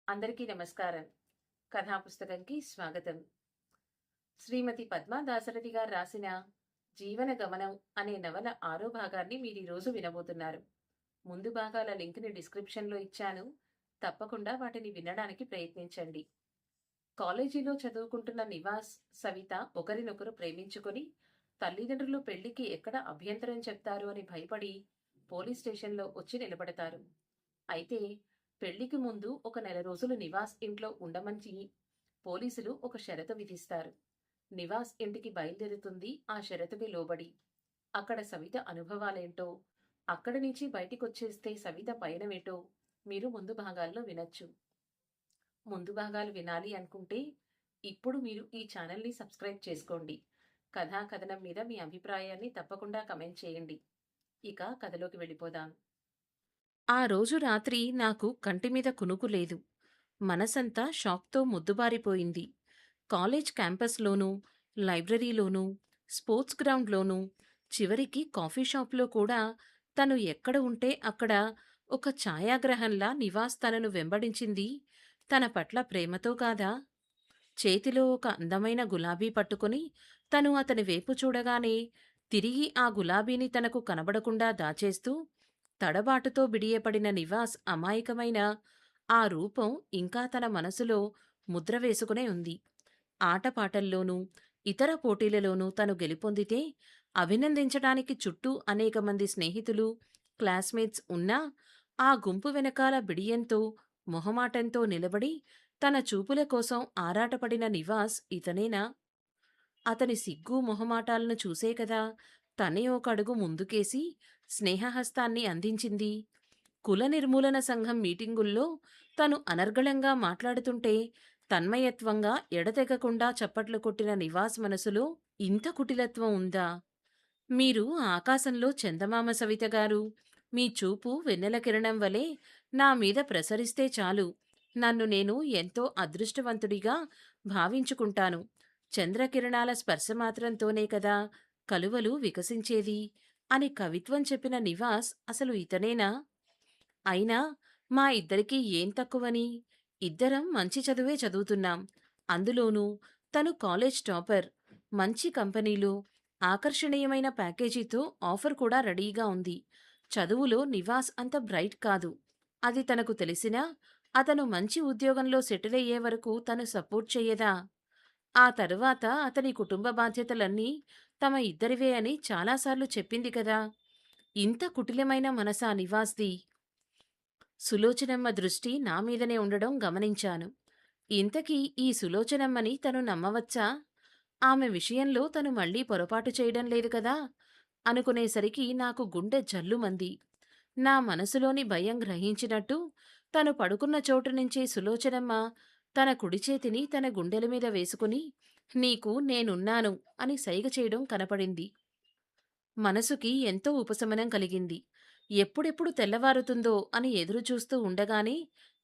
అందరికీ నమస్కారం. కథా పుస్తకంకి స్వాగతం. శ్రీమతి పద్మా దాశరథి గారు రాసిన 'జీవన గమనం' అనే నవల 6వ భాగాన్ని మీరీరోజు వినబోతున్నారు. ముందు భాగాల లింక్‌ని డిస్క్రిప్షన్‌లో ఇచ్చాను. తప్పకుండా వాటిని వినడానికి ప్రయత్నించండి. కాలేజీలో చదువుకుంటున్న నివాస్, సవిత ఒకరినొకరు ప్రేమించుకొని తల్లిదండ్రులు పెళ్లికి ఎక్కడ అభ్యంతరం చెప్తారు అని భయపడి పోలీస్ స్టేషన్‌లో వచ్చి నిలబడతారు. అయితే పెళ్లికి ముందు ఒక నెల రోజులు నివాస్ ఇంట్లో ఉండమని పోలీసులు ఒక షరతు విధిస్తారు. నివాస్ ఇంటికి బయలుదేరుతుంది ఆ షరతుకి లోబడి. అక్కడ సవిత అనుభవాలేంటో, అక్కడి నుంచి బయటికొచ్చేస్తే సవిత పయనమేటో మీరు ముందు భాగాల్లో వినొచ్చు. ముందు భాగాలు వినాలి అనుకుంటే ఇప్పుడు మీరు ఈ ఛానల్ని సబ్స్క్రైబ్ చేసుకోండి. కథా కథనం మీద మీ అభిప్రాయాన్ని తప్పకుండా కమెంట్ చేయండి. ఇక కథలోకి వెళ్ళిపోదాం. ఆ రోజు రాత్రి నాకు కంటిమీద కునుకు లేదు. మనసంతా షాక్తో మొద్దుబారిపోయింది. కాలేజ్ క్యాంపస్‌లోనూ, లైబ్రరీలోనూ, స్పోర్ట్స్ గ్రౌండ్‌లోనూ, చివరికి కాఫీ షాప్‌లో కూడా తను ఎక్కడ ఉంటే అక్కడ ఒక ఛాయాగ్రహంలా నివాస్ తనను వెంబడించింది తన పట్ల ప్రేమతో కాదా? చేతిలో ఒక అందమైన గులాబీ పట్టుకొని తను అతని వేపు చూడగానే తిరిగి ఆ గులాబీని తనకు కనబడకుండా దాచేస్తూ తడబాటుతో బిడియపడిన నివాస్ అమాయకమైన ఆ రూపం ఇంకా తన మనసులో ముద్ర వేసుకునే ఉంది. ఆటపాటల్లోనూ, ఇతర పోటీలలోనూ తను గెలుపొందితే అభినందించటానికి చుట్టూ అనేక మంది స్నేహితులు, క్లాస్మేట్స్ ఉన్నా ఆ గుంపు వెనకాల బిడియంతో, మొహమాటంతో నిలబడి తన చూపుల కోసం ఆరాటపడిన నివాస్ ఇతనేనా? అతని సిగ్గు మొహమాటాలను చూసే కదా తనే ఒక అడుగు ముందుకేసి స్నేహహస్తాన్ని అందించింది. కుల నిర్మూలన సంఘం మీటింగుల్లో తను అనర్గళంగా మాట్లాడుతుంటే తన్మయత్వంగా ఎడతెగకుండా చప్పట్లు కొట్టిన నివాస్ మనసులో ఇంత కుటిలత్వం ఉందా? మీరు ఆకాశంలో చందమామ సవిత గారు. మీ చూపు వెన్నెల కిరణం వలె నా మీద ప్రసరిస్తే చాలు. నన్ను నేను ఎంతో అదృష్టవంతుడిగా భావించుకుంటాను. చంద్రకిరణాల స్పర్శ మాత్రంతోనే కదా కలువలు వికసించేది అని కవిత్వం చెప్పిన నివాస్ అసలు ఇతనేనా? అయినా మా ఇద్దరికీ ఏం తక్కువని? ఇద్దరం మంచి చదువే చదువుతున్నాం. అందులోనూ తను కాలేజ్ టాపర్. మంచి కంపెనీలో ఆకర్షణీయమైన ప్యాకేజీతో ఆఫర్ కూడా రెడీగా ఉంది. చదువులో నివాస్ అంత బ్రైట్ కాదు. అది తనకు తెలిసినా అతను మంచి ఉద్యోగంలో సెటిల్ అయ్యే వరకు తను సపోర్ట్ చెయ్యదా? ఆ తరువాత అతని కుటుంబ బాధ్యతలన్నీ తమ ఇద్దరివే అని చాలాసార్లు చెప్పింది కదా! ఇంత కుటిలమైన మనసా నివాస్‌ది? సులోచనమ్మ దృష్టి నా మీదనే ఉండడం గమనించాను. ఇంతకీ ఈ సులోచనమ్మని తను నమ్మవచ్చా? ఆమె విషయంలో తను మళ్ళీ పొరపాటు చేయడం లేదు కదా! అనుకునేసరికి నాకు గుండె జల్లుమంది. నా మనసులోని భయం గ్రహించినట్టు తను పడుకున్న చోటు నుంచి సులోచనమ్మ తన కుడి చేతిని తన గుండెల మీద వేసుకుని, నీకు నేనున్నాను అని సైగ చేయడం కనపడింది. మనసుకి ఎంతో ఉపశమనం కలిగింది. ఎప్పుడెప్పుడు తెల్లవారుతుందో అని ఎదురుచూస్తూ ఉండగానే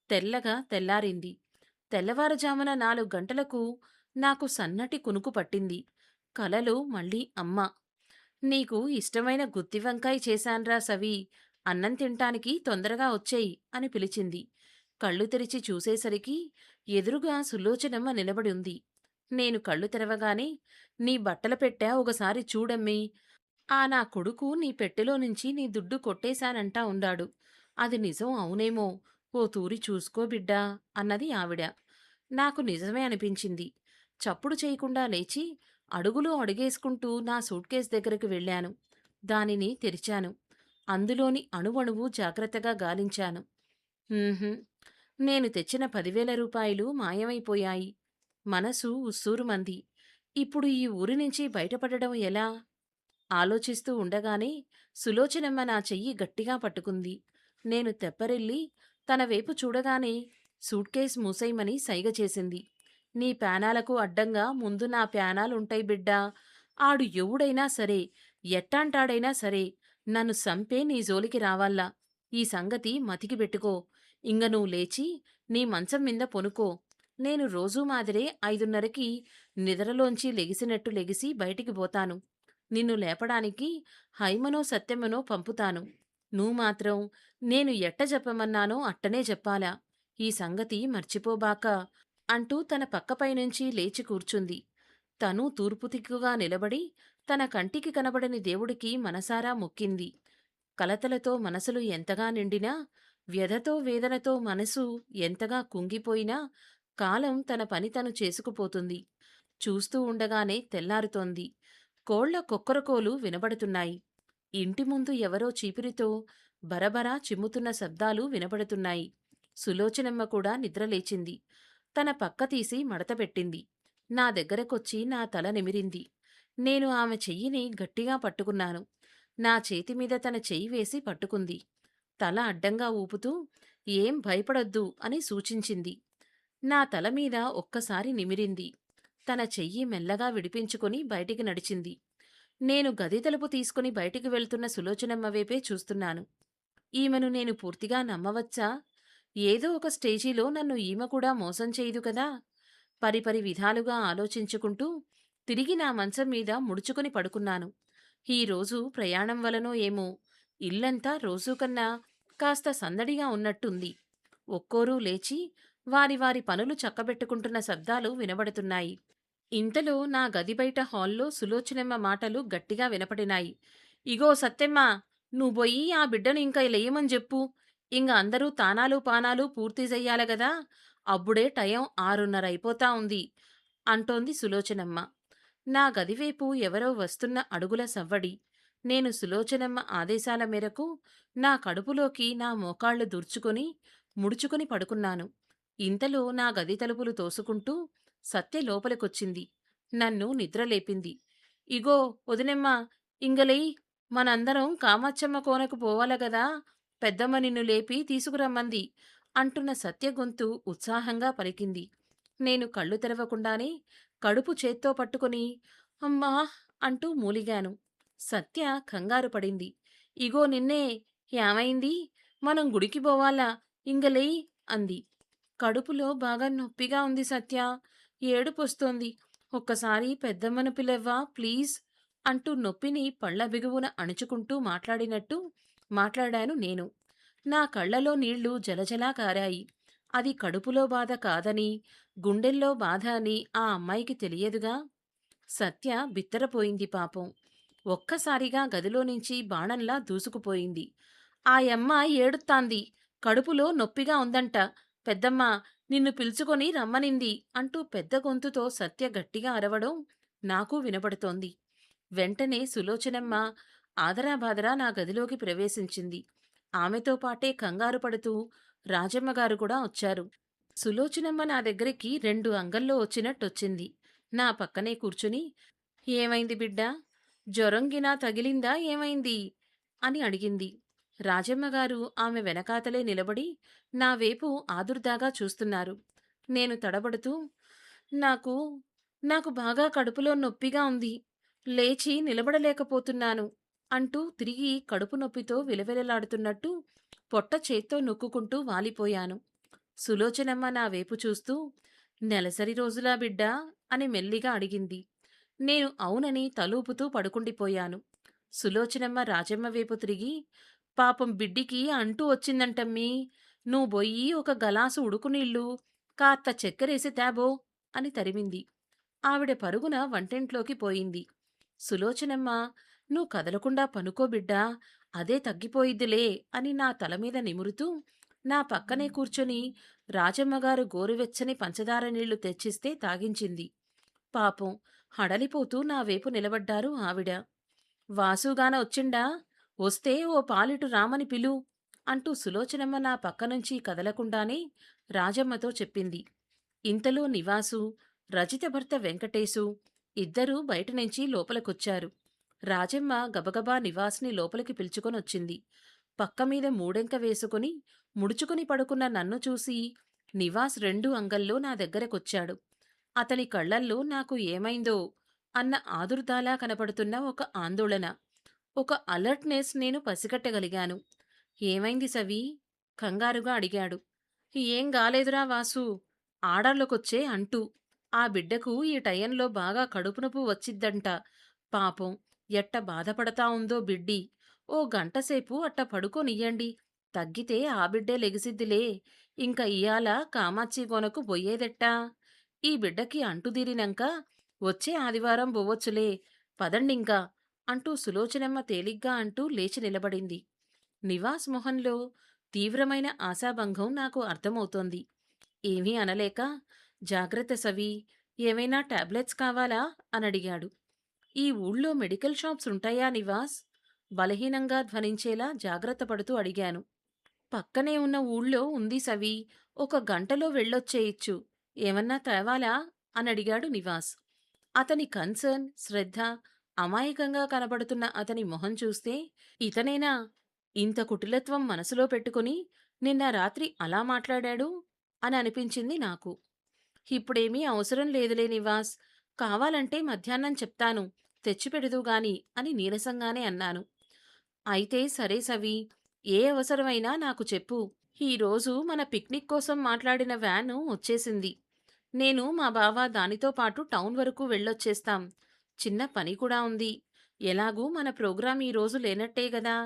తెల్లగా తెల్లారింది. తెల్లవారుజామున 4 గంటలకు నాకు సన్నటి కునుకు పట్టింది. కలలో మళ్ళీ అమ్మ. నీకు ఇష్టమైన గుత్తి వంకాయ చేశాన్రా సవి. అన్నం తింటానికి తొందరగా వచ్చెయ్ అని పిలిచింది. కళ్ళు తెరిచి చూసేసరికి ఎదురుగా సులోచనమ్మ నిలబడి ఉంది. నేను కళ్ళు తెరవగానే నీ బట్టల పెట్టె ఒకసారి చూడమ్మీ. ఆ నా కొడుకు నీ పెట్టెలో నుంచి నీ దుడ్డు కొట్టేశానంటా ఉండాడు. అది నిజం అవునేమో, ఓ తూరి చూసుకో బిడ్డా అన్నది ఆవిడ. నాకు నిజమే అనిపించింది. చప్పుడు చేయకుండా లేచి అడుగులో అడుగేసుకుంటూ నా సూట్ కేస్ దగ్గరికి వెళ్ళాను. దానిని తెరిచాను. అందులోని అణువణువు జాగ్రత్తగా గాలించాను. ఉహుం. నేను తెచ్చిన 10,000 రూపాయలు మాయమైపోయాయి. మనసు ఉస్సూరుమంది. ఇప్పుడు ఈ ఊరి నుంచి బయటపడడం ఎలా? ఆలోచిస్తూ ఉండగానే సులోచనమ్మ నా చెయ్యి గట్టిగా పట్టుకుంది. నేను తెప్పరిల్లి తన వైపు చూడగానే సూట్ కేస్ మూసేయమని సైగ చేసింది. నీ ప్యానాలకు అడ్డంగా ముందు నా ప్యానాలుంటాయి బిడ్డా. ఆడు ఎవడైనా సరే, ఎట్టాంటాడైనా సరే, నన్ను సంపే నీ జోలికి రావాల్లా. ఈ సంగతి మతికి బెట్టుకో. ఇంగ నువ్వు లేచి నీ మంచం మింద పొనుకో. నేను రోజూ మాదిరే 5:30కి నిద్రలోంచి లెగిసినట్టు లెగిసి బయటికి బోతాను. నిన్ను లేపడానికి హైమనో సత్యమనో పంపుతాను. నువ్వు మాత్రం నేను ఎట్ట చెప్పమన్నానో అట్టనే చెప్పాలా. ఈ సంగతి మర్చిపోబాక అంటూ తన పక్కపైనుంచి లేచి కూర్చుంది. తను తూర్పు దిక్కుగా నిలబడి తన కంటికి కనబడని దేవుడికి మనసారా మొక్కింది. కలతలతో మనసులు ఎంతగా నిండినా, వ్యధతో వేదనతో మనసు ఎంతగా కుంగిపోయినా కాలం తన పని తను చేసుకుపోతుంది. చూస్తూ ఉండగానే తెల్లారుతోంది. కోళ్ల కొక్కరకోలు వినబడుతున్నాయి. ఇంటి ముందు ఎవరో చీపిరితో బరబరా చిమ్ముతున్న శబ్దాలు వినబడుతున్నాయి. సులోచనమ్మ కూడా నిద్రలేచింది. తన పక్క తీసి మడతపెట్టింది. నా దగ్గరకొచ్చి నా తల నిమిరింది. నేను ఆమె చెయ్యిని గట్టిగా పట్టుకున్నాను. నా చేతిమీద తన చెయ్యి వేసి పట్టుకుంది. తల అడ్డంగా ఊపుతూ ఏం భయపడొద్దు అని సూచించింది. నా తలమీద ఒక్కసారి నిమిరింది. తన చెయ్యి మెల్లగా విడిపించుకుని బయటికి నడిచింది. నేను గది తలుపు తీసుకుని బయటికి వెళ్తున్న సులోచనమ్మ వైపే చూస్తున్నాను. ఈమెను నేను పూర్తిగా నమ్మవచ్చా? ఏదో ఒక స్టేజీలో నన్ను ఈమె కూడా మోసం చేయదు కదా? పరిపరి విధాలుగా ఆలోచించుకుంటూ తిరిగి నా మంచం మీద ముడుచుకుని పడుకున్నాను. ఈరోజు ప్రయాణం వలనో ఏమో ఇల్లంతా రోజూకన్నా కాస్త సందడిగా ఉన్నట్టుంది. ఒక్కోరూ లేచి వారి వారి పనులు చక్కబెట్టుకుంటున్న శబ్దాలు వినబడుతున్నాయి. ఇంతలో నా గది బయట హాల్లో సులోచనమ్మ మాటలు గట్టిగా వినపడినాయి. ఇగో సత్తెమ్మ, నువ్వొయ్యి ఆ బిడ్డను ఇంక లేయమని చెప్పు. ఇంగ అందరూ తానాలు పానాలు పూర్తి చెయ్యాలగదా. అప్పుడే టయం 6:30 అయిపోతా ఉంది అంటోంది సులోచనమ్మ. నా గదివైపు ఎవరో వస్తున్న అడుగుల సవ్వడి. నేను సులోచనమ్మ ఆదేశాల మేరకు నా కడుపులోకి నా మోకాళ్లు దూర్చుకొని ముడుచుకుని పడుకున్నాను. ఇంతలో నా గది తలుపులు తోసుకుంటూ సత్య లోపలికొచ్చింది. నన్ను నిద్రలేపింది. ఇగో వదినెమ్మ, ఇంగలెయ్, మనందరం కామాచ్చమ్మ కోనకు పోవాలగదా. పెద్దమ్మ నిన్ను లేపి తీసుకురమ్మంది అంటున్న సత్య గొంతు ఉత్సాహంగా పలికింది. నేను కళ్ళు తెరవకుండానే కడుపు చేత్తో పట్టుకుని అమ్మా అంటూ మూలిగాను. సత్య కంగారు పడింది. ఇగో నిన్నే, ఏమైంది? మనం గుడికి పోవాలా, ఇంగలేయ్ అంది. కడుపులో బాగా నొప్పిగా ఉంది సత్య, ఏడుపొస్తోంది. ఒక్కసారి పెద్దమ్మను పిలవ్వా ప్లీజ్ అంటూ నొప్పిని పళ్ల బిగువున అణుచుకుంటూ మాట్లాడాను నేను. నా కళ్లలో నీళ్లు జలజలా కారాయి. అది కడుపులో బాధ కాదని, గుండెల్లో బాధ అని ఆ అమ్మాయికి తెలియదుగా. సత్య బిత్తరపోయింది పాపం. ఒక్కసారిగా గదిలోనుంచి బాణంలా దూసుకుపోయింది. ఆయమ్మ ఏడుత్తాంది. కడుపులో నొప్పిగా ఉందంట. పెద్దమ్మ నిన్ను పిలుచుకొని రమ్మనింది అంటూ పెద్ద గొంతుతో సత్య గట్టిగా అరవడం నాకు వినపడుతోంది. వెంటనే సులోచనమ్మ ఆదరాబాదరా నా గదిలోకి ప్రవేశించింది. ఆమెతో పాటే కంగారు పడుతూ రాజమ్మగారు కూడా వచ్చారు. సులోచనమ్మ నా దగ్గరికి 2 అంగల్లో వచ్చినట్టొచ్చింది. నా పక్కనే కూర్చుని ఏమైంది బిడ్డా? జ్వరంగినా తగిలిందా ఏమైంది? అని అడిగింది. రాజమ్మగారు ఆమె వెనకాతలే నిలబడి నా వేపు ఆదుర్దాగా చూస్తున్నారు. నేను తడబడుతూ నాకు నాకు బాగా కడుపులో నొప్పిగా ఉంది. లేచి నిలబడలేకపోతున్నాను అంటూ తిరిగి కడుపు నొప్పితో విలవిలలాడుతున్నట్టు పొట్ట చేత్తో నొక్కుకుంటూ వాలిపోయాను. సులోచనమ్మ నా వేపు చూస్తూ నెలసరి రోజులా బిడ్డా అని మెల్లిగా అడిగింది. నేను అవునని తలూపుతూ పడుకుండిపోయాను. సులోచనమ్మ రాజమ్మ వైపు తిరిగి పాపం బిడ్డికి అంటూ వచ్చిందంటమ్మీ. నువ్వు బొయ్యి ఒక గలాసు ఉడుకునీళ్ళు కాత్త చక్కెరేసి తేబో అని తరిమింది. ఆవిడ పరుగున వంటింట్లోకి పోయింది. సులోచనమ్మ నువ్వు కదలకుండా పనుకో బిడ్డా, అదే తగ్గిపోయిద్దిలే అని నా తలమీద నిమురుతూ నా పక్కనే కూర్చొని రాజమ్మగారు గోరువెచ్చని పంచదార నీళ్లు తెచ్చిస్తే తాగించింది. పాపం హడలిపోతూ నా వైపు నిలబడ్డారు ఆవిడ. వాసుగాన వచ్చిండా? వస్తే ఓ పాలిటు రామని పిలు అంటూ సులోచనమ్మ నా పక్కనుంచి కదలకుండానే రాజమ్మతో చెప్పింది. ఇంతలో నివాసు, రజిత భర్త వెంకటేశు ఇద్దరూ బయటనుంచి లోపలికొచ్చారు. రాజమ్మ గబగబా నివాస్ని లోపలికి పిలుచుకొనొచ్చింది. పక్కమీద మూడెంక వేసుకుని ముడుచుకుని పడుకున్న నన్ను చూసి నివాస్ 2 అంగల్లో నా దగ్గరకొచ్చాడు. అతని కళ్లల్లో నాకు ఏమైందో అన్న ఆదుర్దాలా కనపడుతున్న ఒక ఆందోళన, ఒక అలర్ట్నెస్ నేను పసిగట్టగలిగాను. ఏమైంది సవీ? కంగారుగా అడిగాడు. ఏం గాలేదురా వాసు, ఆడాళ్ళకొచ్చే అంటూ. ఆ బిడ్డకు ఈ టయంలో బాగా కడుపునొప్పు వచ్చిద్దంట. పాపం ఎట్ట బాధపడతా ఉందో బిడ్డి. ఓ గంటసేపు అట్ట పడుకోనియ్యండి. తగ్గితే ఆ బిడ్డే లెగిసిద్దిలే. ఇంక ఇయాల కామాక్షి గోనకు బొయ్యేదెట్టా? ఈ బిడ్డకి అంటుదీరినంక వచ్చే ఆదివారం బోవచ్చులే, పదండింకా అంటూ సులోచనమ్మ తేలిగ్గా అంటూ లేచి నిలబడింది. నివాస్ మొహంలో తీవ్రమైన ఆశాభంగం నాకు అర్థమవుతోంది. ఏమీ అనలేక, జాగ్రత్త సవి, ఏమైనా టాబ్లెట్స్ కావాలా అనడిగాడు. ఈ ఊళ్ళో మెడికల్ షాప్స్ ఉంటాయా నివాస్? బలహీనంగా ధ్వనించేలా జాగ్రత్త పడుతూ అడిగాను. పక్కనే ఉన్న ఊళ్ళో ఉంది సవి, ఒక గంటలో వెళ్ళొచ్చేయచ్చు. ఏమన్నా తేవాలా అనడిగాడు నివాస్. అతని కన్సర్న్, శ్రద్ధ, అమాయకంగా కనబడుతున్న అతని మొహం చూస్తే ఇతనేనా ఇంత కుటిలత్వం మనసులో పెట్టుకుని నిన్న రాత్రి అలా మాట్లాడాడు అని అనిపించింది నాకు. ఇప్పుడేమీ అవసరం లేదులే నివాస్, కావాలంటే మధ్యాహ్నం చెప్తాను, తెచ్చిపెడదువుగాని అని నీరసంగానే అన్నాను. అయితే సరే సవి, ఏ అవసరమైనా నాకు చెప్పు. ఈరోజు మన పిక్నిక్ కోసం మాట్లాడిన వ్యాను వచ్చేసింది. నేను మా బావ దానితో పాటు టౌన్ వరకు వెళ్ళొచ్చేస్తాం. చిన్న పని కూడా ఉంది. ఎలాగూ మన ప్రోగ్రాం ఈరోజు లేనట్టే గదా.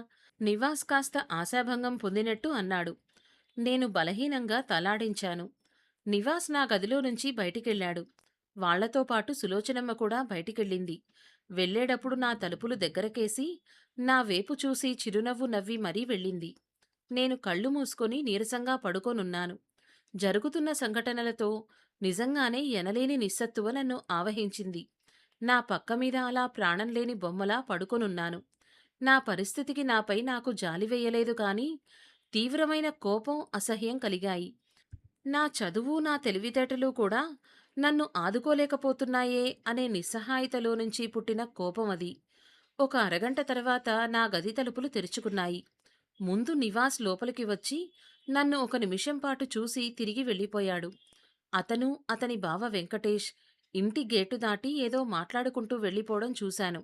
నివాస్ కాస్త ఆశాభంగం పొందినట్టు అన్నాడు. నేను బలహీనంగా తలాడించాను. నివాస్ నా గదిలో నుంచి బయటికెళ్ళాడు. వాళ్లతో పాటు సులోచనమ్మ కూడా బయటికెళ్ళింది. వెళ్ళేటప్పుడు నా తలుపులు దగ్గరకేసి నా వేపు చూసి చిరునవ్వు నవ్వి మరీ వెళ్ళింది. నేను కళ్ళు మూసుకొని నీరసంగా పడుకోనున్నాను. జరుగుతున్న సంఘటనలతో నిజంగానే ఎనలేని నిస్సత్తువ నన్ను ఆవహించింది. నా పక్కమీద అలా ప్రాణంలేని బొమ్మలా పడుకొనున్నాను. నా పరిస్థితికి నాపై నాకు జాలి వెయ్యలేదు కాని తీవ్రమైన కోపం, అసహ్యం కలిగాయి. నా చదువు, నా తెలివితేటలు కూడా నన్ను ఆదుకోలేకపోతున్నాయే అనే నిస్సహాయతలో నుంచి పుట్టిన కోపమది. ఒక అరగంట తర్వాత నా గది తలుపులు తెరుచుకున్నాయి. ముందు నివాస్ లోపలికి వచ్చి నన్ను ఒక నిమిషం పాటు చూసి తిరిగి వెళ్ళిపోయాడు. అతను, అతని బావ వెంకటేష్ ఇంటి గేటు దాటి ఏదో మాట్లాడుకుంటూ వెళ్ళిపోవడం చూశాను.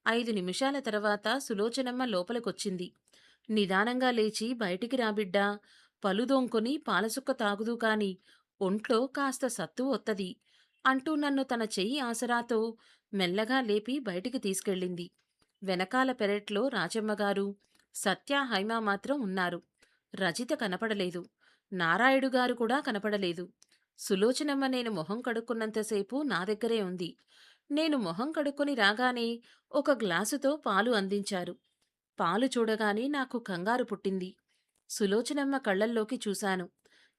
5 నిమిషాల తర్వాత సులోచనమ్మ లోపలికొచ్చింది. నిదానంగా లేచి బయటికి రా బిడ్డా, పలుదోంకొని పాలసుక్క తాగుదు కాని ఒంట్లో కాస్త సత్తు ఒత్తది అంటూ నన్ను తన చెయ్యి ఆసరాతో మెల్లగా లేపి బయటికి తీసుకెళ్ళింది. వెనకాల పెరట్లో రాజమ్మగారు, సత్య, హైమా మాత్రం ఉన్నారు. రజిత కనపడలేదు. నారాయుడుగారు కూడా కనపడలేదు. సులోచనమ్మ నేను మొహం కడుక్కున్నంతసేపు నా దగ్గరే ఉంది. నేను మొహం కడుక్కొని రాగానే ఒక గ్లాసుతో పాలు అందించారు. పాలు చూడగానే నాకు కంగారు పుట్టింది. సులోచనమ్మ కళ్ళల్లోకి చూశాను.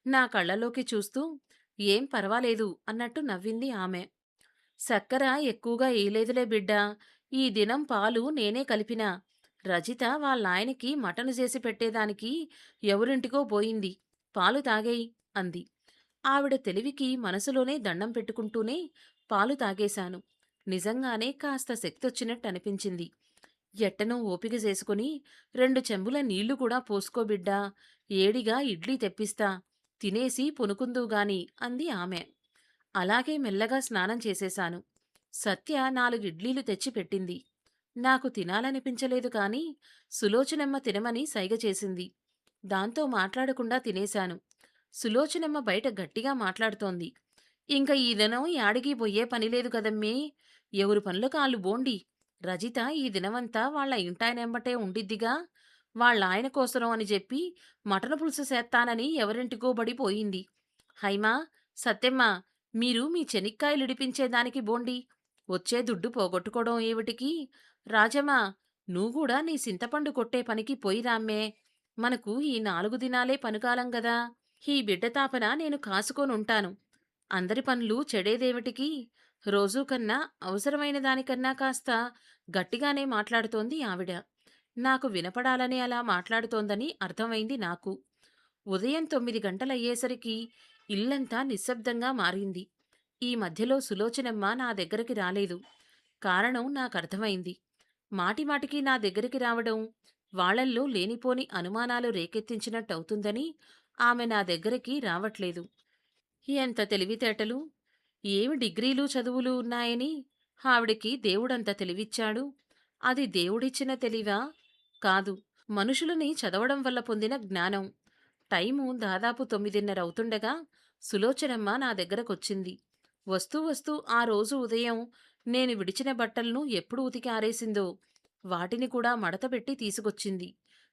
నా కళ్ళలోకి చూస్తూ ఏం పర్వాలేదు అన్నట్టు నవ్వింది ఆమె. సక్కర ఎక్కువగా ఏయలేదులే బిడ్డా, ఈ దినం పాలు నేనే కలిపినా. రజిత వాళ్ళాయనకి మటను చేసి పెట్టేదానికి ఎవరింటికో పోయింది. పాలు తాగేయ్ అంది. ఆవిడ తెలివికి మనసులోనే దండం పెట్టుకుంటూనే పాలు తాగేశాను. నిజంగానే కాస్త శక్తొచ్చినట్టనిపించింది. ఎట్టనో ఓపిక చేసుకుని 2 చెంబుల నీళ్లు కూడా పోసుకో బిడ్డా, ఏడిగా ఇడ్లీ తెప్పిస్తా, తినేసి పొనుకుందువుగాని అంది ఆమె. అలాగే మెల్లగా స్నానం చేసేశాను. సత్య 4 ఇడ్లీలు తెచ్చి పెట్టింది. నాకు తినాలనిపించలేదు కాని సులోచనమ్మ తినమని సైగ చేసింది. దాంతో మాట్లాడకుండా తినేశాను. సులోచనమ్మ బయట గట్టిగా మాట్లాడుతోంది. ఇంక ఈ దినం యాడికి పొయ్యే పనిలేదు కదమ్మీ, ఎవరు పనులకు ఆళ్ళు బోండి. రజిత ఈ దినమంతా వాళ్ళ ఇంటాయనెంబటే ఉండిద్దిగా, వాళ్ళాయన కోసరం అని చెప్పి మటను పులుసు సేత్తానని ఎవరింటికో బడి పోయింది. హైమా, సత్తెమ్మ, మీరు మీ చెనిక్కాయలిడిపించేదానికి బోండి. వచ్చే దుడ్డు పోగొట్టుకోవడం ఏవిటికి? రాజమ్మా, నువ్వుగూడా నీ సింతపండు కొట్టే పనికి పోయిరామ్మే. మనకు ఈ 4 దినాలే పనుకాలం గదా. ఈ బిడ్డ తాపన నేను కాసుకోనుంటాను. అందరి పనులు చెడేదేమిటికి? రోజూ కన్నా అవసరమైన దానికన్నా కాస్త గట్టిగానే మాట్లాడుతోంది ఆవిడ. నాకు వినపడాలనే అలా మాట్లాడుతోందని అర్థమైంది నాకు. ఉదయం 9 గంటలయ్యేసరికి ఇల్లంతా నిశ్శబ్దంగా మారింది. ఈ మధ్యలో సులోచనమ్మ నా దగ్గరికి రాలేదు. కారణం నాకర్థమైంది. మాటిమాటికి నా దగ్గరికి రావడం వాళ్ళల్లో లేనిపోని అనుమానాలు రేకెత్తించినట్టవుతుందని ఆమె నా దగ్గరికి రావట్లేదు. ఎంత తెలివితేటలు! ఏమి డిగ్రీలు చదువులు ఉన్నాయని ఆవిడకి దేవుడంత తెలివిచ్చాడు. అది దేవుడిచ్చిన తెలివా? కాదు, మనుషులని చదవడం వల్ల పొందిన జ్ఞానం. టైము దాదాపు 9:30 అవుతుండగా సులోచనమ్మ నా దగ్గరకొచ్చింది. వస్తూ వస్తూ ఆ రోజు ఉదయం నేను విడిచిన బట్టలను ఎప్పుడు ఉతికి ఆరేసిందో వాటిని కూడా మడతపెట్టి తీసుకొచ్చింది.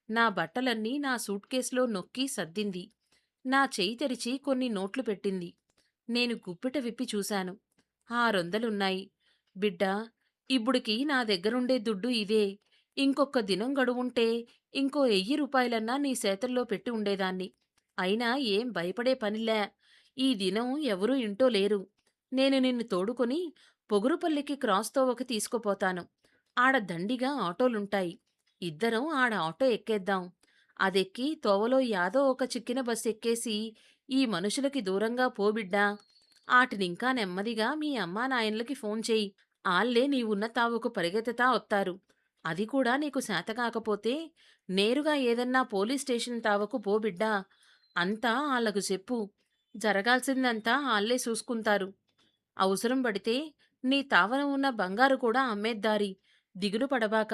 నా బట్టలన్నీ నా సూట్ కేసులో నొక్కి సర్దింది. నా చెయ్యి తెరిచి కొన్ని నోట్లు పెట్టింది. నేను గుప్పిట విప్పి చూశాను. 600 బిడ్డా, ఇప్పుడికి నా దగ్గరుండే దుడ్డు ఇదే. ఇంకొక్క దినం గడువుంటే ఇంకో 1000 నీ సేతల్లో పెట్టి ఉండేదాన్ని. అయినా ఏం భయపడే పనిలే. ఈ దినం ఎవరూ ఇంటో లేరు. నేను నిన్ను తోడుకొని పొగురుపల్లికి క్రాస్ తోవకి తీసుకుపోతాను. ఆడ దండిగా ఆటోలుంటాయి. ఇద్దరం ఆడ ఆటో ఎక్కేద్దాం. అదెక్కి తోవలో యాదో ఒక చిక్కిన బస్సెక్కేసి ఈ మనుషులకి దూరంగా పో బిడ్డా. ఆటినింకా నెమ్మదిగా మీ అమ్మానాయన్లకి ఫోన్ చెయ్యి. ఆళ్ళే నీవున్న తావుకు పరిగెత్తుతా వత్తారు. అది కూడా నీకు శాతకాకపోతే నేరుగా ఏదన్నా పోలీస్ స్టేషన్ తావకు పో బిడ్డా. అంతా ఆళ్ళకు చెప్పు. జరగాల్సిందంతా ఆళ్ళే చూసుకుంటారు. అవసరం పడితే నీ తావన ఉన్న బంగారు కూడా అమ్మేద్దారి. దిగులు పడబాక.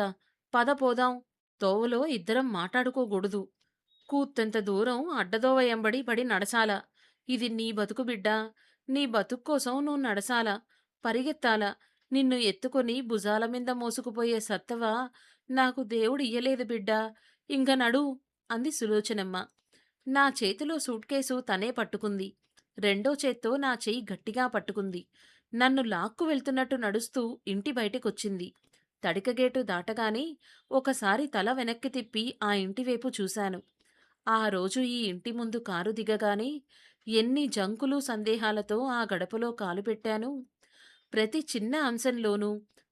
పద పోదాం. తోవలో ఇద్దరం మాటాడుకోగూడదు. కూత్తెంత దూరం అడ్డదోవ ఎంబడి పడి నడసాల. ఇది నీ బతుకు బిడ్డా. నీ బతుక్కోసం నువ్వు నడసాల. పరిగెత్తాల. నిన్ను ఎత్తుకొని భుజాల మీద మోసుకుపోయే సత్తవ నాకు దేవుడియ్యలేదు బిడ్డా. ఇంక నడు అంది సులోచనమ్మ. నా చేతిలో సూట్కేసు తనే పట్టుకుంది. రెండో చేత్తో నా చెయ్యి గట్టిగా పట్టుకుంది. నన్ను లాక్కు వెళ్తున్నట్టు నడుస్తూ ఇంటి బయటికొచ్చింది. తడికగేటు దాటగానే ఒకసారి తల వెనక్కి తిప్పి ఆ ఇంటివైపు చూశాను. ఆ రోజు ఈ ఇంటి ముందు కారు దిగగానే ఎన్ని జంకులు సందేహాలతో ఆ గడపలో కాలు పెట్టాను. ప్రతి చిన్న అంశంలోనూ,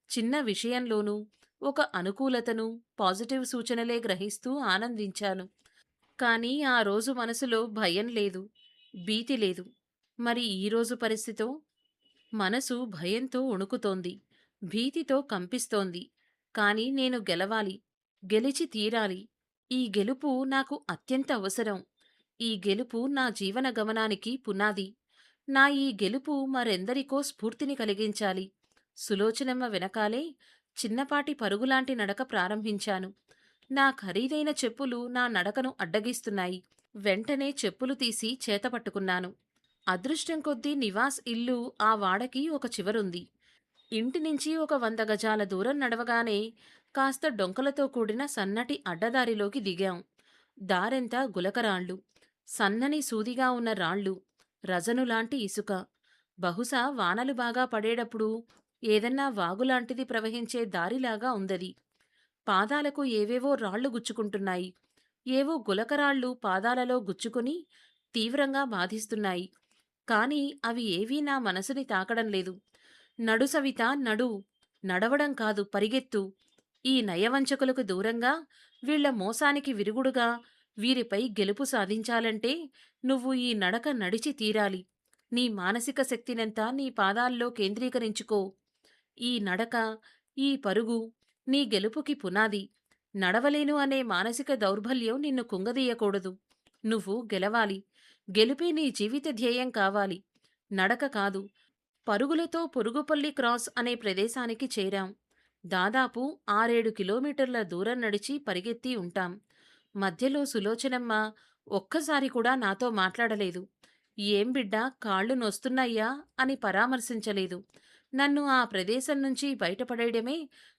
చిన్న విషయంలోనూ ఒక అనుకూలతను, పాజిటివ్ సూచనలే గ్రహిస్తూ ఆనందించాను. కానీ ఆ రోజు మనసులో భయం లేదు, భీతి లేదు. మరి ఈరోజు పరిస్థితో? మనసు భయంతో వణుకుతోంది, భీతితో కంపిస్తోంది. కాని నేను గెలవాలి, గెలిచి తీరాలి. ఈ గెలుపు నాకు అత్యంత అవసరం. ఈ గెలుపు నా జీవన గమనానికి పునాది. నా ఈ గెలుపు మరెందరికో స్ఫూర్తిని కలిగించాలి. సులోచనమ్మ వెనకాలే చిన్నపాటి పరుగులాంటి నడక ప్రారంభించాను. నా ఖరీదైన చెప్పులు నా నడకను అడ్డగిస్తున్నాయి. వెంటనే చెప్పులు తీసి చేతపట్టుకున్నాను. అదృష్టం కొద్దీ నివాస్ ఇల్లు ఆ వాడకి ఒక చివరుంది. ఇంటినుంచి ఒక 100 గజాల దూరం నడవగానే కాస్త డొంకలతో కూడిన సన్నటి అడ్డదారిలోకి దిగాం. దారెంతా గులకరాళ్ళు, సన్నని సూదిగా ఉన్న రాళ్ళు, రజనులాంటి ఇసుక. బహుశా వానలు బాగా పడేటప్పుడు ఏదన్నా వాగులాంటిది ప్రవహించే దారిలాగా ఉందది. పాదాలకు ఏవేవో రాళ్ళు గుచ్చుకుంటున్నాయి. ఏవో గులకరాళ్ళు పాదాలలో గుచ్చుకుని తీవ్రంగా బాధిస్తున్నాయి. కాని అవి ఏవీ నా మనసుని తాకడం లేదు. నడు సవిత నడు. నడవడం కాదు, పరిగెత్తు. ఈ నయవంచకులకు దూరంగా, వీళ్ల మోసానికి విరుగుడుగా వీరిపై గెలుపు సాధించాలంటే నువ్వు ఈ నడక నడిచి తీరాలి. నీ మానసిక శక్తినంతా నీ పాదాల్లో కేంద్రీకరించుకో. ఈ నడక, ఈ పరుగు నీ గెలుపుకి పునాది. నడవలేను అనే మానసిక దౌర్బల్యం నిన్ను కుంగదీయకూడదు. నువ్వు గెలవాలి. గెలుపే నీ జీవిత ధ్యేయం కావాలి, నడక కాదు. పరుగులతో పొరుగుపల్లి క్రాస్ అనే ప్రదేశానికి చేరాం. దాదాపు 6-7 కిలోమీటర్ల దూరం నడిచి పరిగెత్తి ఉంటాం. మధ్యలో సులోచనమ్మ ఒక్కసారి కూడా నాతో మాట్లాడలేదు. ఏం బిడ్డా, కాళ్ళు నొస్తున్నాయ్యా అని పరామర్శించలేదు. నన్ను ఆ ప్రదేశం నుంచి బయటపడేయడమే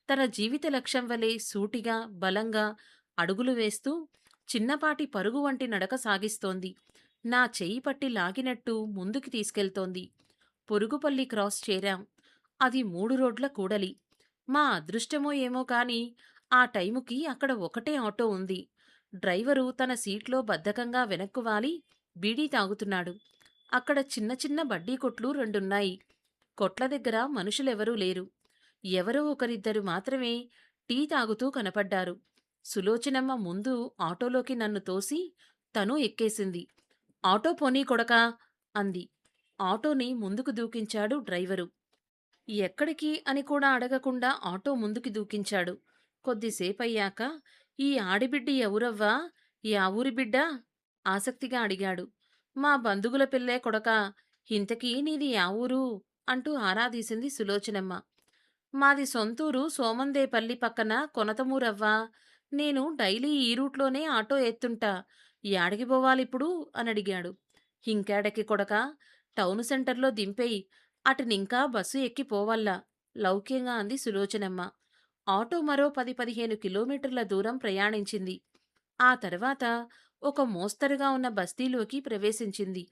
తన జీవిత లక్ష్యం వలె సూటిగా, బలంగా అడుగులు వేస్తూ చిన్నపాటి పరుగు వంటి నడక సాగిస్తోంది. నా చెయ్యి పట్టి లాగినట్టు ముందుకి తీసుకెళ్తోంది. పొరుగుపల్లి క్రాస్ చేరాం. అది 3 రోడ్ల కూడలి. మా అదృష్టమో ఏమో కాని ఆ టైముకి అక్కడ ఒకటే ఆటో ఉంది. డ్రైవరు తన సీట్లో బద్ధకంగా వెనక్కు వాలి బీడీ తాగుతున్నాడు. అక్కడ చిన్న చిన్న బడ్డీ కొట్లు 2 కొట్ల దగ్గర మనుషులెవరూ లేరు. ఎవరో ఒకరిద్దరు మాత్రమే టీ తాగుతూ కనపడ్డారు. సులోచనమ్మ ముందు ఆటోలోకి నన్ను తోసి తనూ ఎక్కేసింది. ఆటో పోనీ కొడకా అంది. ఆటోని ముందుకు దూకించాడు డ్రైవరు. ఎక్కడికి అని కూడా అడగకుండా ఆటో ముందుకి దూకించాడు. కొద్దిసేపయ్యాక, ఈ ఆడిబిడ్డ ఎవరవ్వా? యా ఊరి బిడ్డా? ఆసక్తిగా అడిగాడు. మా బంధువుల పిల్లే కొడకా. ఇంతకీ నీది యా ఊరు? అంటూ ఆరాదీసింది సులోచనమ్మ. మాది సొంతూరు సోమందేపల్లి పక్కన కొనతమూరవ్వా. నేను డైలీ ఈ రూట్లోనే ఆటో ఎత్తుంటా. యాడికి పోవాలిప్పుడు అనడిగాడు. ఇంకేడకి కొడకా, టౌను సెంటర్లో దింపేయి. అటునింకా బస్సు ఎక్కి పోవల్లా లౌక్యంగా అంది సులోచనమ్మ. ఆటో మరో 10-15 కిలోమీటర్ల దూరం ప్రయాణించింది. ఆ తర్వాత ఒక మోస్తరుగా ఉన్న బస్తీలోకి ప్రవేశించింది.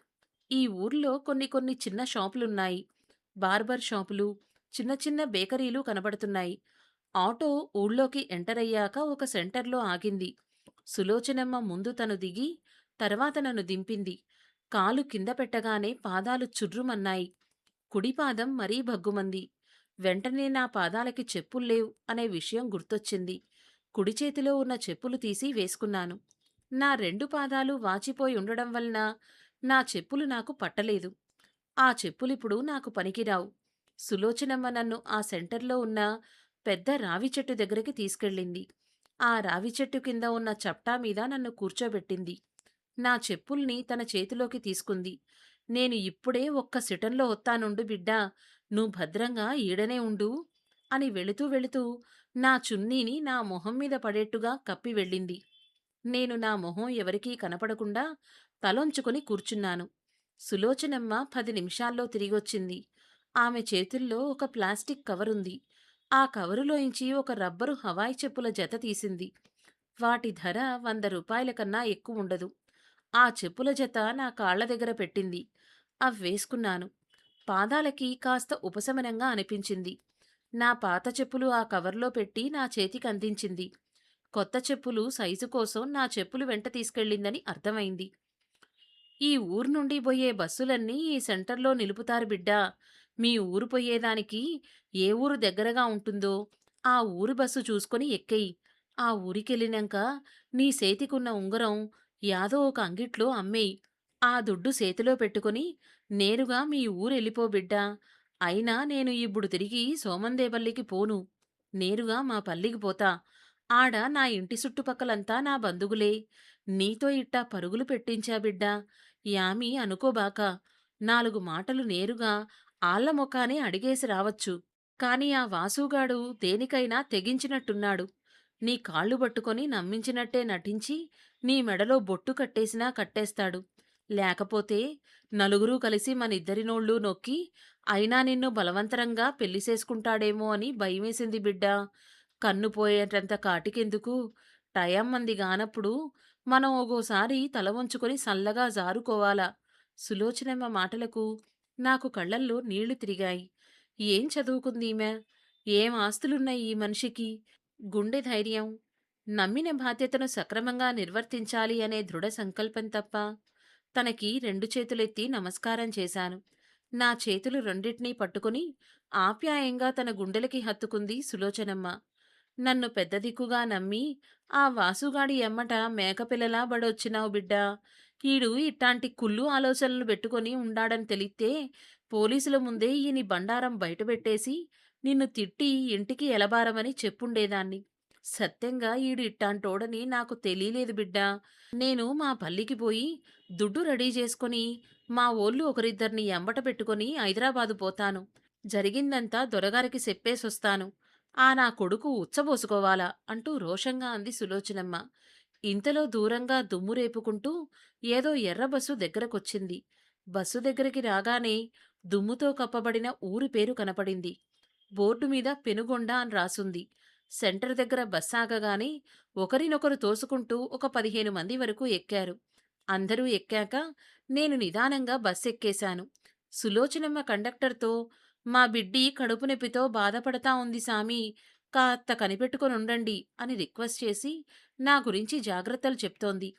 ఈ ఊర్లో కొన్ని కొన్ని చిన్న షాపులున్నాయి. బార్బర్ షాపులు, చిన్న చిన్న బేకరీలు కనబడుతున్నాయి. ఆటో ఊళ్ళోకి ఎంటరయ్యాక ఒక సెంటర్లో ఆగింది. సులోచనమ్మ ముందు తను దిగి, తర్వాత నన్ను దింపింది. కాలు కింద పెట్టగానే పాదాలు చుర్రుమన్నాయి. కుడి పాదం మరీ భగ్గుమంది. వెంటనే నా పాదాలకి చెప్పుల్లేవు అనే విషయం గుర్తొచ్చింది. కుడి చేతిలో ఉన్న చెప్పులు తీసి వేసుకున్నాను. నా 2 పాదాలు వాచిపోయి ఉండడం వలన నా చెప్పులు నాకు పట్టలేదు. ఆ చెప్పులిప్పుడు నాకు పనికిరావు. సులోచనమ్మ నన్ను ఆ సెంటర్‌లో ఉన్న పెద్ద రావి చెట్టు దగ్గరికి తీసుకెళ్ళింది. ఆ రావి చెట్టు కింద ఉన్న చప్టా మీద నన్ను కూర్చోబెట్టింది. నా చెప్పుల్ని తన చేతిలోకి తీసుకుంది. నేను ఇప్పుడే ఒక్క సిటంలో వత్తానుండు బిడ్డా, నువ్వు భద్రంగా ఈడనే ఉండు అని వెళుతూ వెళుతూ నా చున్నీని నా మొహం మీద పడేట్టుగా కప్పి వెళ్ళింది. నేను నా మొహం ఎవరికీ కనపడకుండా తలొంచుకొని కూర్చున్నాను. సులోచనమ్మ 10 నిమిషాల్లో తిరిగొచ్చింది. ఆమె చేతుల్లో ఒక ప్లాస్టిక్ కవరుంది. ఆ కవరులోంచి ఒక రబ్బరు హవాయి చెప్పుల జత తీసింది. వాటి ధర 100 రూపాయల కన్నా ఎక్కువుండదు. ఆ చెప్పుల జత నా కాళ్ల దగ్గర పెట్టింది. అవ్వేసుకున్నాను. పాదాలకి కాస్త ఉపశమనంగా అనిపించింది. నా పాత చెప్పులు ఆ కవర్లో పెట్టి నా చేతికందించింది. కొత్త చెప్పులు సైజు కోసం నా చెప్పులు వెంట తీసుకెళ్ళిందని అర్థమైంది. ఈ ఊరు నుండి బోయే బస్సులన్నీ ఈ సెంటర్‌లో నిలుపుతారు బిడ్డా. మీ ఊరు పొయ్యేదానికి ఏ ఊరు దగ్గరగా ఉంటుందో, ఆ ఊరు బస్సు చూసుకొని ఎక్కెయి. ఆ ఊరికెళ్ళినంక నీ సేతికున్న ఉంగరం యాదో ఒక అంగిట్లో అమ్మేయి. ఆ దుడ్డు సేతిలో పెట్టుకొని నేరుగా మీ ఊరెళ్ళిపో బిడ్డా. అయినా నేను ఇప్పుడు తిరిగి సోమందేపల్లికి పోను. నేరుగా మా పల్లికి పోతా. ఆడ నా ఇంటి చుట్టుపక్కలంతా నా బంధువులే. నీతో ఇట్టా పరుగులు పెట్టించా బిడ్డా. యామి అనుకోబాక. 4 మాటలు నేరుగా ఆళ్ళ మొఖానే అడిగేసి రావచ్చు. కాని ఆ వాసుగాడు దేనికైనా తెగించినట్టున్నాడు. నీ కాళ్ళు పట్టుకొని నమ్మించినట్టే నటించి నీ మెడలో బొట్టు కట్టేసినా కట్టేస్తాడు. లేకపోతే నలుగురూ కలిసి మనిద్దరి నోళ్ళు నొక్కి అయినా నిన్ను బలవంతరంగా పెళ్లి చేసుకుంటాడేమో అని భయమేసింది బిడ్డా. కన్ను పోయేటంత కాటికెందుకు? టయం మంది గానప్పుడు మనం ఒగోసారి తల వంచుకొని సల్లగా జారుకోవాల. సులోచనమ్మ మాటలకు నాకు కళ్ళల్లో నీళ్లు తిరిగాయి. ఏం చదువుకుందీమె? ఏం ఆస్తులున్నాయి ఈ మనిషికి? గుండె ధైర్యం, నమ్మిన బాధ్యతను సక్రమంగా నిర్వర్తించాలి అనే దృఢ సంకల్పం తప్ప. తనకి 2 చేతులెత్తి నమస్కారం చేశాను. నా చేతులు రెండిటినీ పట్టుకుని ఆప్యాయంగా తన గుండెలకి హత్తుకుంది సులోచనమ్మ. నన్ను పెద్ద దిక్కుగా నమ్మి ఆ వాసుగాడి ఎమ్మట మేకపిల్లలా బడొచ్చినావు బిడ్డా. ఈడు ఇట్టాంటి కుళ్ళు ఆలోచనలు పెట్టుకొని ఉండాడని తెలిస్తే పోలీసుల ముందే ఈని బండారం బయటపెట్టేసి నిన్ను తిట్టి ఇంటికి ఎలబారమని చెప్పుండేదాన్ని. సత్యంగా ఈడు ఇట్టాంటోడని నాకు తెలీలేదు బిడ్డా. నేను మా పల్లికి పోయి దుడ్డు రెడీ చేసుకొని మా వోళ్ళు ఒకరిద్దరిని ఎంబట పెట్టుకొని హైదరాబాదు పోతాను. జరిగిందంతా దొరగారికి చెప్పేసొస్తాను. ఆ నా కొడుకు ఉచ్చబోసుకోవాలా అంటూ రోషంగా అంది సులోచనమ్మ. ఇంతలో దూరంగా దుమ్ము రేపుకుంటూ ఏదో ఎర్ర బస్సు దగ్గరకొచ్చింది. బస్సు దగ్గరికి రాగానే దుమ్ముతో కప్పబడిన ఊరి పేరు కనపడింది. బోర్డు మీద పెనుగొండ అని రాసుంది. సెంటర్ దగ్గర బస్సాగగానే ఒకరినొకరు తోసుకుంటూ ఒక 15 మంది వరకు ఎక్కారు. అందరూ ఎక్కాక నేను నిదానంగా బస్సెక్కేశాను. సులోచనమ్మ కండక్టర్తో మా బిడ్డి కడుపు నొప్పితో బాధపడతా ఉంది సామీ, కాస్త కనిపెట్టుకొనుండండి అని రిక్వెస్ట్ చేసి నా గురించి జాగ్రత్తలు చెప్తోంది.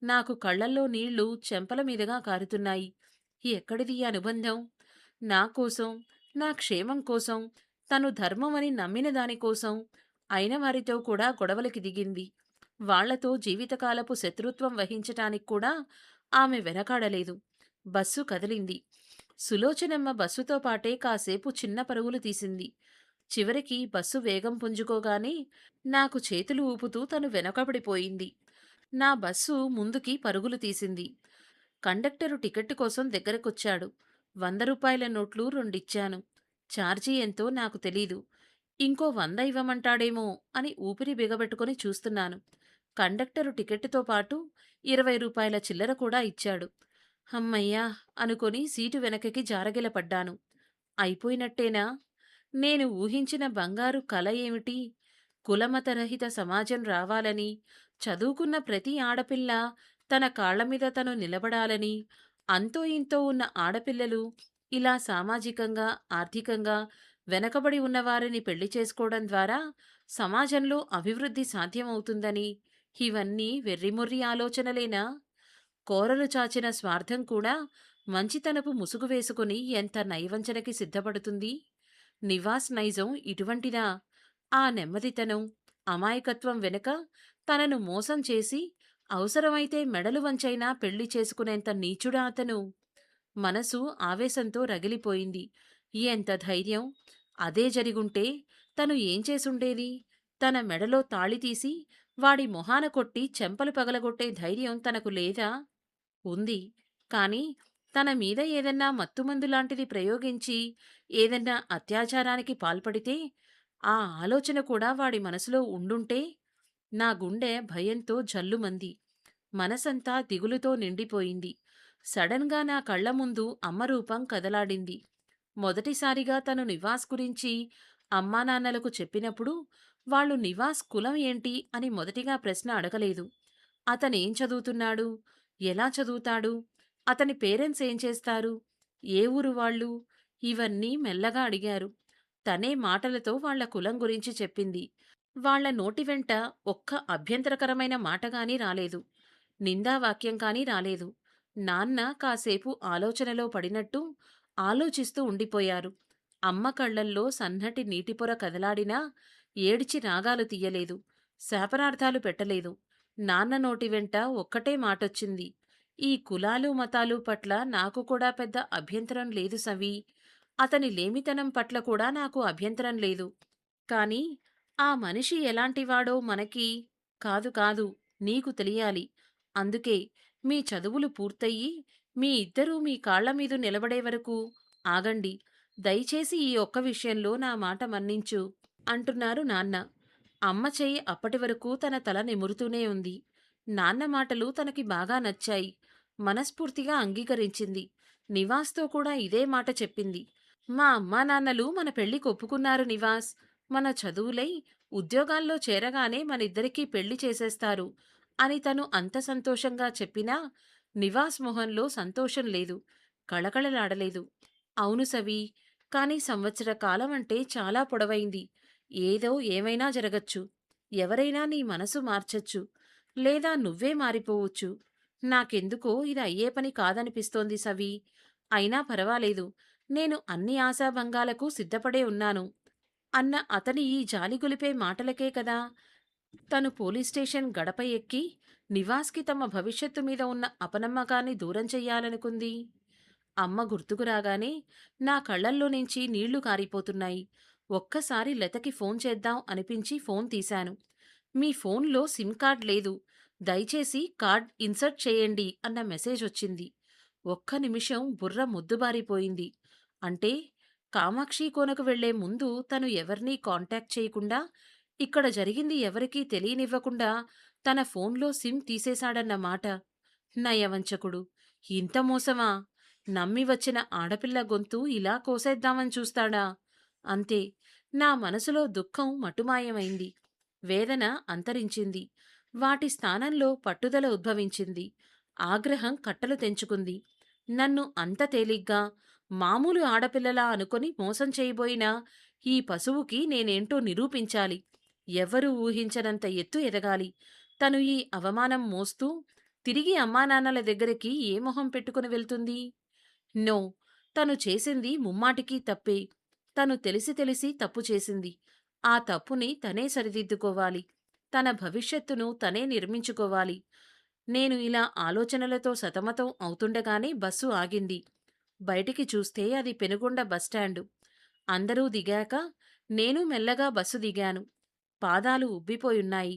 నాకు కళ్ళల్లో నీళ్లు చెంపల మీదుగా కారుతున్నాయి. ఎక్కడిది ఈ అనుబంధం? నా కోసం, నా క్షేమం కోసం, తను ధర్మమని నమ్మిన దానికోసం అయిన వారితో కూడా గొడవలకి దిగింది. వాళ్లతో జీవితకాలపు శత్రుత్వం వహించటానికి కూడా ఆమె వెనకాడలేదు. బస్సు కదిలింది. సులోచనమ్మ బస్సుతో పాటే కాసేపు చిన్న పరుగులు తీసింది. చివరికి బస్సు వేగం పుంజుకోగానే నాకు చేతులు ఊపుతూ తను వెనకబడిపోయింది. నా బస్సు ముందుకి పరుగులు తీసింది. కండక్టరు టికెట్టు కోసం దగ్గరకొచ్చాడు. 100 రూపాయల నోట్లు రెండిచ్చాను. ఛార్జీ ఎంతో నాకు తెలీదు. ఇంకో 100 ఇవ్వమంటాడేమో అని ఊపిరి బిగబెట్టుకుని చూస్తున్నాను. కండక్టరు టికెట్టుతో పాటు 20 రూపాయల చిల్లర కూడా ఇచ్చాడు. హమ్మయ్యా అనుకొని సీటు వెనకకి జారగిలపడ్డాను. అయిపోయినట్టేనా? నేను ఊహించిన బంగారు కల ఏమిటి? కులమతరహిత సమాజం రావాలని, చదువుకున్న ప్రతి ఆడపిల్ల తన కాళ్ల మీద తను నిలబడాలని, అంతో ఇంతో ఉన్న ఆడపిల్లలు ఇలా సామాజికంగా, ఆర్థికంగా వెనకబడి ఉన్నవారిని పెళ్లి చేసుకోవడం ద్వారా సమాజంలో అభివృద్ధి సాధ్యమవుతుందని, ఇవన్నీ వెర్రిమొర్రి ఆలోచనలేనా? కోరలు చాచిన స్వార్థం కూడా మంచితనపు ముసుగు వేసుకుని ఎంత నయవంచనకి సిద్ధపడుతుంది. నివాస్ నైజం ఇటువంటిదా? ఆ నెమ్మదితనం, అమాయకత్వం వెనుక తనను మోసం చేసి అవసరమైతే మెడలు వంచైనా పెళ్లి చేసుకునేంత నీచుడా అతను? మనసు ఆవేశంతో రగిలిపోయింది. ఎంత ధైర్యం! అదే జరిగుంటే తను ఏం చేసుండేది? తన మెడలో తాళి తీసి వాడి మొహాన కొట్టి చెంపలు పగలగొట్టే ధైర్యం తనకు లేదా? ఉంది. కానీ తన మీద ఏదన్నా మత్తుమందు లాంటిది ప్రయోగించి ఏదన్నా అత్యాచారానికి పాల్పడితే ఆ ఆలోచన కూడా వాడి మనసులో ఉండుంటే? నా గుండె భయంతో జల్లుమంది. మనసంతా దిగులుతో నిండిపోయింది. సడన్‌గా నా కళ్ళ ముందు అమ్మ రూపం కదలాడింది. మొదటిసారిగా తను నివాస్ గురించి అమ్మానాన్నలకు చెప్పినప్పుడు వాళ్ళు నివాస్ కులం ఏంటి అని మొదటిగా ప్రశ్న అడగలేదు. అతనేం చదువుతున్నాడు? ఎలా చదువుతాడు? అతని పేరెంట్స్ ఏం చేస్తారు? ఏ ఊరు వాళ్ళు? ఇవన్నీ మెల్లగా అడిగారు. తనే మాటలతో వాళ్ళ కులం గురించి చెప్పింది. వాళ్ళ నోటి వెంట ఒక్క అభ్యంతరకరమైన మాటగాని రాలేదు. నిందావాక్యం కానీ రాలేదు. నాన్న కాసేపు ఆలోచనలో పడినట్టు ఆలోచిస్తూ ఉండిపోయారు. అమ్మ కళ్ళల్లో సన్నటి నీటిపొర కదలాడినా ఏడిచి రాగాలు తీయలేదు. శాపనార్థాలు పెట్టలేదు. నాన్న నోటి వెంట ఒక్కటే మాటొచ్చింది. ఈ కులాలు మతాలు పట్ల నాకు కూడా పెద్ద అభ్యంతరం లేదు సవి. అతని లేమితనం పట్ల కూడా నాకు అభ్యంతరం లేదు. కాని ఆ మనిషి ఎలాంటివాడో మనకి కాదు కాదు నీకు తెలియాలి. అందుకే మీ చదువులు పూర్తయ్యి మీ ఇద్దరూ మీ కాళ్ల మీద నిలబడే వరకు ఆగండి. దయచేసి ఈ ఒక్క విషయంలో నా మాట మన్నించు అంటున్నారు నాన్న. అమ్మ చెయ్యి అప్పటి వరకు తన తల నిమురుతూనే ఉంది. నాన్న మాటలు తనకి బాగా నచ్చాయి. మనస్ఫూర్తిగా అంగీకరించింది. నివాస్‌తో కూడా ఇదే మాట చెప్పింది. మా అమ్మానాన్నలు మన పెళ్లికి ఒప్పుకున్నారు నివాస్. మన చదువులై ఉద్యోగాల్లో చేరగానే మనిద్దరికీ పెళ్లి చేసేస్తారు అని తను అంత సంతోషంగా చెప్పినా నివాస్ మొహంలో సంతోషం లేదు. కళకళలాడలేదు. అవును సవి. కానీ సంవత్సర కాలం అంటే చాలా పొడవైంది. ఏదో ఏమైనా జరగచ్చు. ఎవరైనా నీ మనసు మార్చచ్చు. లేదా నువ్వే మారిపోవచ్చు. నాకెందుకో ఇది అయ్యే పని కాదనిపిస్తోంది సవి. అయినా పరవాలేదు. నేను అన్ని ఆశాభంగాలకు సిద్ధపడే ఉన్నాను అన్న అతని ఈ జాలిగొలిపే మాటలకే కదా తను పోలీస్ స్టేషన్ గడప ఎక్కి నివాస్‌కి తమ భవిష్యత్తు మీద ఉన్న అపనమ్మకాన్ని దూరం చెయ్యాలనుకుంది. అమ్మ గుర్తుకు రాగానే నా కళ్ళల్లో నుంచి నీళ్లు కారిపోతున్నాయి. ఒక్కసారి లతకి ఫోన్ చేద్దాం అనిపించి ఫోన్ తీశాను. మీ ఫోన్‌లో సిమ్ కార్డ్ లేదు. దయచేసి కార్డ్ ఇన్సర్ట్ చేయండి అన్న మెసేజ్ వచ్చింది. ఒక్క నిమిషం బుర్ర మొద్దుబారిపోయింది. అంటే కామాక్షి కోనకు వెళ్లే ముందు తను ఎవరినీ కాంటాక్ట్ చేయకుండా, ఇక్కడ జరిగింది ఎవరికీ తెలియనివ్వకుండా తన ఫోన్‌లో సిమ్ తీసేశాడన్నమాట. నయవంచకుడు. ఇంత మోసమా? నమ్మి వచ్చిన ఆడపిల్ల గొంతు ఇలా కోసేద్దామని చూస్తాడా? అంతే. నా మనసులో దుఃఖం మటుమాయమైంది. వేదన అంతరించింది. వాటి స్థానంలో పట్టుదల ఉద్భవించింది. ఆగ్రహం కట్టలు తెంచుకుంది. నన్ను అంత తేలిగ్గా, మామూలు ఆడపిల్లలా అనుకొని మోసం చేయబోయిన ఈ పశువుకి నేనేంటో నిరూపించాలి. ఎవ్వరూ ఊహించనంత ఎత్తు ఎదగాలి. తను ఈ అవమానం మోస్తూ తిరిగి అమ్మానాన్నల దగ్గరికి ఏ మొహం పెట్టుకుని వెళ్తుంది? నో. తను చేసింది ముమ్మాటికీ తప్పే. తను తెలిసి తెలిసి తప్పు చేసింది. ఆ తప్పుని తనే సరిదిద్దుకోవాలి. తన భవిష్యత్తును తనే నిర్మించుకోవాలి. నేను ఇలా ఆలోచనలతో సతమతం అవుతుండగానే బస్సు ఆగింది. బయటికి చూస్తే అది పెనుగొండ బస్టాండు. అందరూ దిగాక నేను మెల్లగా బస్సు దిగాను. పాదాలు ఉబ్బిపోయున్నాయి.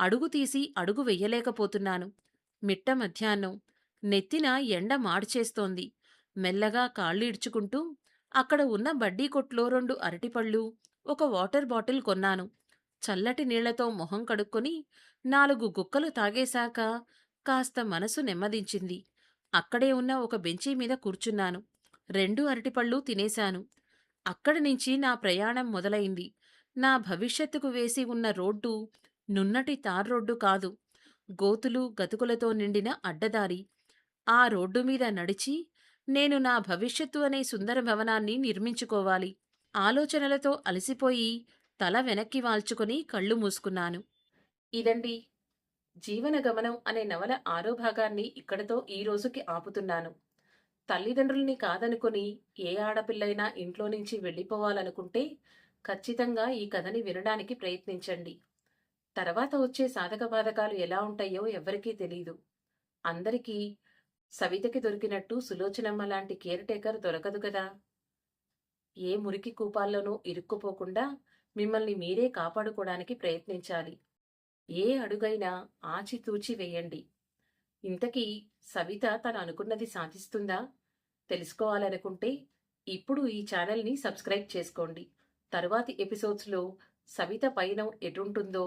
అడుగు తీసి అడుగు వెయ్యలేకపోతున్నాను. మిట్ట మధ్యాహ్నం. నెత్తిన ఎండ మాడ్చేస్తోంది. మెల్లగా కాళ్ళీడ్చుకుంటూ అక్కడ ఉన్న బడ్డీ కొట్లో 2 అరటిపళ్ళు, ఒక వాటర్ బాటిల్ కొన్నాను. చల్లటి నీళ్లతో మొహం కడుక్కొని 4 గుక్కలు తాగేశాక కాస్త మనసు నెమ్మదించింది. అక్కడే ఉన్న ఒక బెంచీ మీద కూర్చున్నాను. 2 అరటిపళ్ళు తినేశాను. అక్కడి నుంచి నా ప్రయాణం మొదలైంది. నా భవిష్యత్తుకు వేసి ఉన్న రోడ్డు నున్నటి తార్ రోడ్డు కాదు. గోతులు గతుకులతో నిండిన అడ్డదారి. ఆ రోడ్డు మీద నడిచి నేను నా భవిష్యత్తు అనే సుందర భవనాన్ని నిర్మించుకోవాలి. ఆలోచనలతో అలసిపోయి తల వెనక్కి వాల్చుకొని కళ్ళు మూసుకున్నాను. ఇదండి జీవన గమనం అనే నవల 6వ భాగాన్ని ఇక్కడితో ఈ రోజుకి ఆపుతున్నాను. తల్లిదండ్రుల్ని కాదనుకొని ఏ ఆడపిల్లైనా ఇంట్లో నుంచి వెళ్ళిపోవాలనుకుంటే ఖచ్చితంగా ఈ కథని వినడానికి ప్రయత్నించండి. తర్వాత వచ్చే సాధక బాధకాలు ఎలా ఉంటాయో ఎవ్వరికీ తెలీదు. అందరికీ సవితకి దొరికినట్టు సులోచనమ్మ లాంటి కేర్ టేకర్ దొరకదు కదా! ఏ మురికి కూపాల్లోనూ ఇరుక్కుపోకుండా మిమ్మల్ని మీరే కాపాడుకోవడానికి ప్రయత్నించాలి. ఏ అడుగైనా ఆచితూచి వేయండి. ఇంతకీ సవిత తను అనుకున్నది సాధిస్తుందా? తెలుసుకోవాలనుకుంటే ఇప్పుడు ఈ ఛానల్ని సబ్స్క్రైబ్ చేసుకోండి. తరువాతి ఎపిసోడ్స్లో సవిత పయనం ఎటుంటుందో,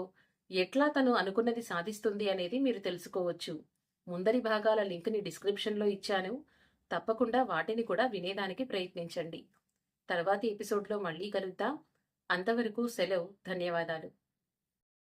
ఎట్లా తను అనుకున్నది సాధిస్తుంది అనేది మీరు తెలుసుకోవచ్చు. ముందరి భాగాల లింక్ని డిస్క్రిప్షన్లో ఇచ్చాను. తప్పకుండా వాటిని కూడా వినేదానికి ప్రయత్నించండి. తర్వాతి ఎపిసోడ్లో మళ్ళీ కలుద్దాం. అంతవరకు సెలవు. ధన్యవాదాలు.